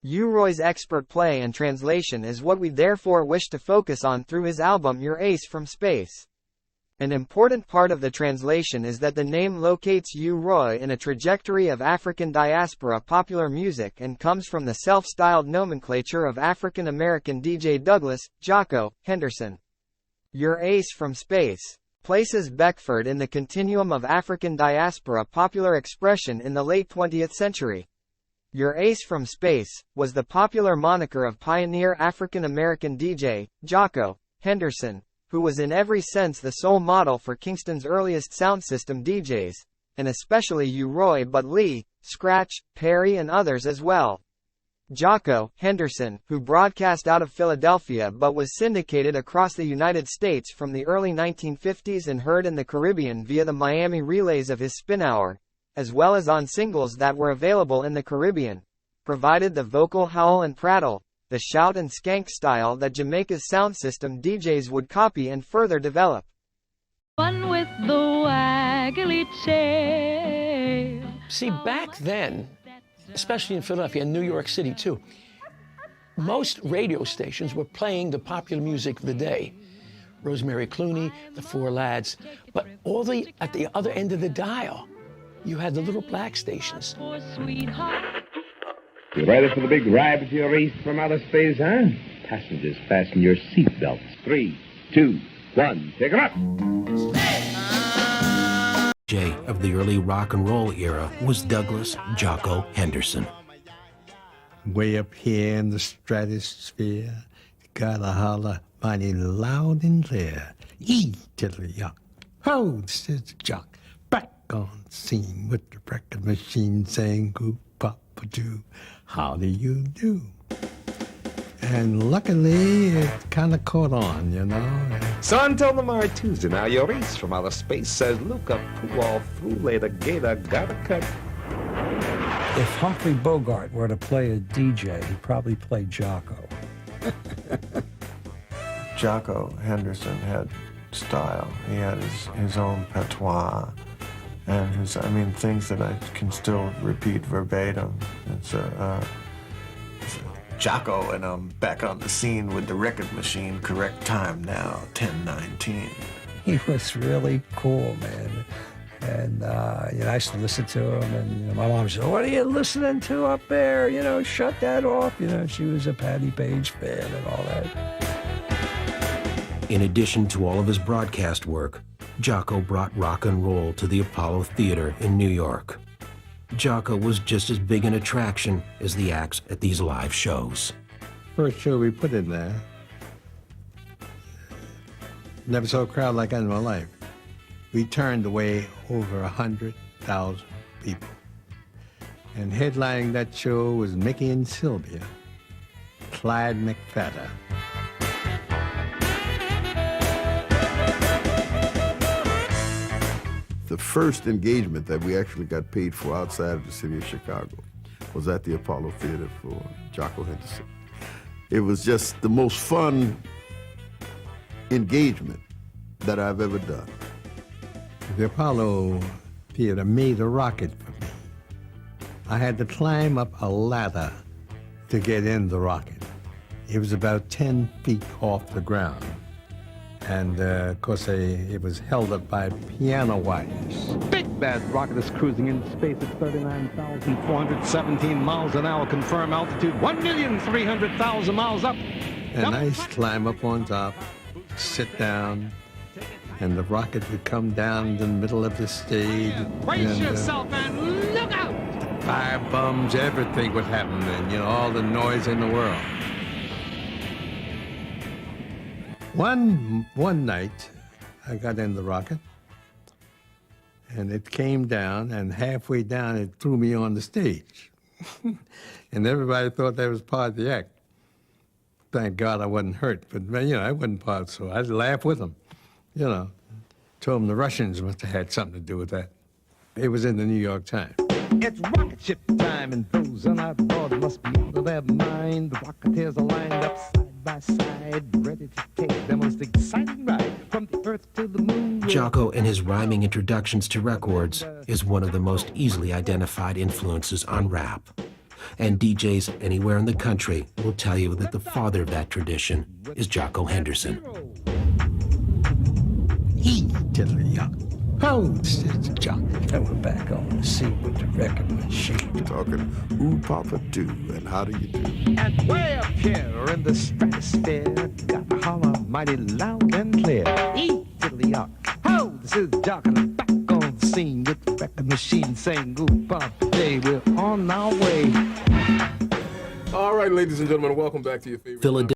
U-Roy's expert play and translation is what we therefore wish to focus on through his album Your Ace from Space. An important part of the translation is that the name locates U-Roy in a trajectory of African diaspora popular music and comes from the self-styled nomenclature of African American DJ Douglas, Jocko, Henderson. Your Ace from Space places Beckford in the continuum of African diaspora popular expression in the late 20th century. Your Ace from Space was the popular moniker of pioneer African American DJ, Jocko, Henderson, who was in every sense the sole model for Kingston's earliest sound system DJs, and especially U-Roy but Lee, Scratch, Perry and others as well. Jocko, Henderson, who broadcast out of Philadelphia but was syndicated across the United States from the early 1950s and heard in the Caribbean via the Miami relays of his spin hour, as well as on singles that were available in the Caribbean, provided the vocal howl and prattle, the shout and skank style that Jamaica's sound system DJs would copy and further develop. One with the waggly tail. See, back then, especially in Philadelphia and New York City too, most radio stations were playing the popular music of the day. Rosemary Clooney, the Four Lads, but at the other end of the dial, you had the little black stations. For sweetheart. You ready for the big ride with your Ace from outer space, huh? Passengers, fasten your seatbelts. 3, 2, 1, take 'em up! DJ of the early rock and roll era was Douglas Jocko Henderson. Way up here in the stratosphere, gotta holler mighty loud and clear. E to the yuck. Ho, this is the jock. Back on scene with the record machine saying goop pop doo. How do you do? And luckily, it kind of caught on, you know. So until tomorrow Tuesday, now your Ace from outer space says, look up, poo all through, later, gator, gotta cut. If Humphrey Bogart were to play a DJ, he'd probably play Jocko. Jocko Henderson had style. He had his own patois. And things that I can still repeat verbatim. It's Jocko, and I'm back on the scene with the record machine. Correct time now, 10:19. He was really cool, man. And I used to listen to him, and my mom said, "What are you listening to up there? Shut that off." She was a Patti Page fan and all that. In addition to all of his broadcast work, Jocko brought rock and roll to the Apollo Theater in New York. Jocko was just as big an attraction as the acts at these live shows. First show we put in there, never saw a crowd like that in my life. We turned away over 100,000 people. And headlining that show was Mickey and Sylvia, Clyde McPhatter. The first engagement that we actually got paid for outside of the city of Chicago was at the Apollo Theater for Jocko Henderson. It was just the most fun engagement that I've ever done. The Apollo Theater made a rocket for me. I had to climb up a ladder to get in the rocket. It was about 10 feet off the ground. And, of course, it was held up by piano wires. Big Bad rocket is cruising in space at 39,417 miles an hour. Confirmed altitude 1,300,000 miles up. And I climb up on top, sit down, and the rocket would come down in the middle of the stage. Brace yourself and look out! Fire bombs, everything would happen then, all the noise in the world. One night, I got in the rocket, and it came down, and halfway down, it threw me on the stage. And everybody thought that was part of the act. Thank God I wasn't hurt, but, I wasn't part, so I'd laugh with them. Told them the Russians must have had something to do with that. It was in the New York Times. It's rocket ship time, and those on our board must be out of their mind. The Rocketeers are lined up side by side, ready to take the most exciting ride from the Earth to the moon. Jocko and his rhyming introductions to records is one of the most easily identified influences on rap. And DJs anywhere in the country will tell you that the father of that tradition is Jocko Henderson. Oh, this is Jock. And we're back on the scene with the record machine. Talking ooh papa do and how do you do? And way up here in the stratosphere, got to holler mighty loud and clear. Diddly-yuck. Oh, this is Jock, and I'm back on the scene with the record machine saying ooh papa day. We're on our way. All right, ladies and gentlemen, welcome back to your favorite.